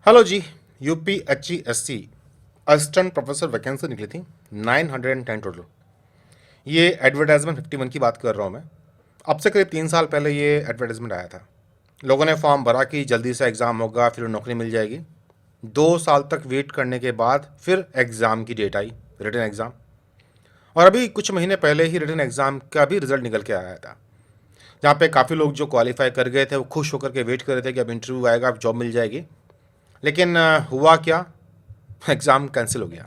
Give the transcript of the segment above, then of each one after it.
Hello जी। UPHESC assistant professor vacancy निकली थी 910 total. ये एडवर्टाइजमेंट 51 की बात कर रहा हूँ मैं। अब से करीब 3 साल पहले ये एडवर्टाइजमेंट आया था। लोगों ने फॉर्म भरा कि जल्दी से एग्ज़ाम होगा फिर नौकरी मिल जाएगी। 2 साल तक वेट करने के बाद फिर एग्ज़ाम की डेट आई, रिटन एग्ज़ाम। और अभी कुछ महीने पहले ही रिटन एग्ज़ाम का भी रिजल्ट निकल के आया था, जहाँ पे काफ़ी लोग जो क्वालिफाई कर गए थे वो खुश होकर के वेट कर रहे थे कि अब इंटरव्यू आएगा, अब जॉब मिल जाएगी। लेकिन हुआ क्या, एग्ज़ाम कैंसिल हो गया।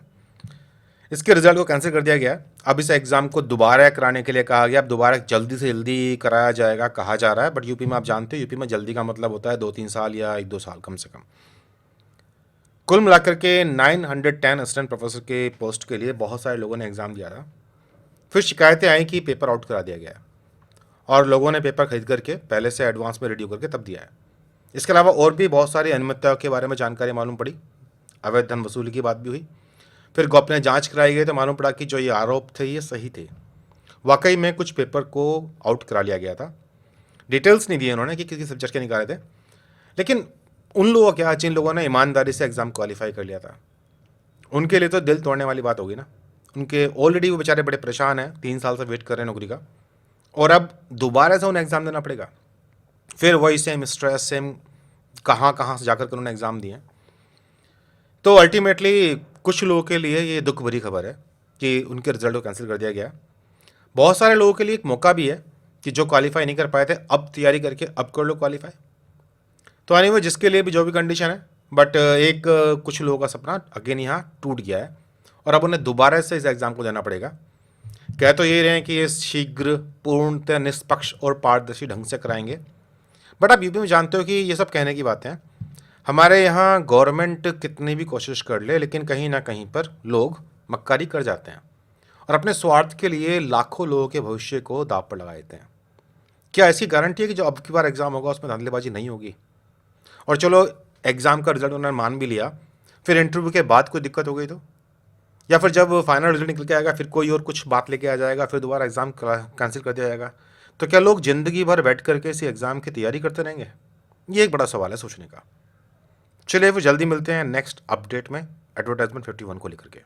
इसके रिजल्ट को कैंसिल कर दिया गया। अब इस एग्ज़ाम को दोबारा कराने के लिए कहा गया। अब दोबारा जल्दी से जल्दी कराया जाएगा कहा जा रहा है। बट यूपी में आप जानते हो, यूपी में जल्दी का मतलब होता है 2-3 साल या 1-2 साल कम से कम। कुल मिलाकर के 910 असिस्टेंट प्रोफेसर के पोस्ट के लिए बहुत सारे लोगों ने एग्ज़ाम दिया था। फिर शिकायतें आई कि पेपर आउट करा दिया गया है और लोगों ने पेपर खरीद करके पहले से एडवांस में रेडी करके तब दिया है। इसके अलावा और भी बहुत सारी अनियमितताओं के बारे में जानकारी मालूम पड़ी। अवैध धन वसूली की बात भी हुई। फिर गोपनीय जांच कराई गई तो मालूम पड़ा कि जो ये आरोप थे ये सही थे। वाकई में कुछ पेपर को आउट करा लिया गया था। डिटेल्स नहीं दिए उन्होंने कि किस सब्जेक्ट के निकाले थे। लेकिन उन लोगों क्या, जिन लोगों ने ईमानदारी से एग्ज़ाम क्वालिफाई कर लिया था, उनके लिए तो दिल तोड़ने वाली बात होगी ना। उनके ऑलरेडी वो बेचारे बड़े परेशान हैं, 3 साल से वेट कर रहे हैं नौकरी का, और अब दोबारा से उन्हें एग्ज़ाम देना पड़ेगा। फिर वही सेम स्ट्रेस, सेम कहाँ कहाँ से जाकर के उन्होंने एग्ज़ाम दिए। तो अल्टीमेटली कुछ लोगों के लिए ये दुख भरी खबर है कि उनके रिजल्ट को कैंसिल कर दिया गया। बहुत सारे लोगों के लिए एक मौका भी है कि जो क्वालिफाई नहीं कर पाए थे अब तैयारी करके अब कर लो क्वालिफाई। तो एनीवे, जिसके लिए भी जो भी कंडीशन है, बट एक कुछ लोगों का सपना अगेन यहाँ टूट गया है और अब उन्हें दोबारा से इस एग्ज़ाम को देना पड़ेगा। कह तो ये रहे हैं कि ये शीघ्र, पूर्णतः निष्पक्ष और पारदर्शी ढंग से कराएंगे। बट आप यूपी में जानते हो कि ये सब कहने की बातें हैं। हमारे यहाँ गवर्नमेंट कितनी भी कोशिश कर ले, लेकिन कहीं ना कहीं पर लोग मक्कारी कर जाते हैं और अपने स्वार्थ के लिए लाखों लोगों के भविष्य को दांव पर लगा देते हैं। क्या ऐसी गारंटी है कि जो अब की बार एग्ज़ाम होगा उसमें धांधलीबाजी नहीं होगी? और चलो, एग्ज़ाम का रिजल्ट उन्होंने मान भी लिया, फिर इंटरव्यू के बाद कोई दिक्कत हो गई तो, या फिर जब फाइनल रिजल्ट निकल के आएगा फिर कोई और कुछ बात लेके आ जाएगा, फिर दोबारा एग्ज़ाम कैंसिल कर दिया जाएगा, तो क्या लोग ज़िंदगी भर बैठ करके इसी एग्ज़ाम की तैयारी करते रहेंगे? ये एक बड़ा सवाल है सोचने का। चलिए फिर जल्दी मिलते हैं नेक्स्ट अपडेट में एडवर्टाइजमेंट 51 को लेकर के।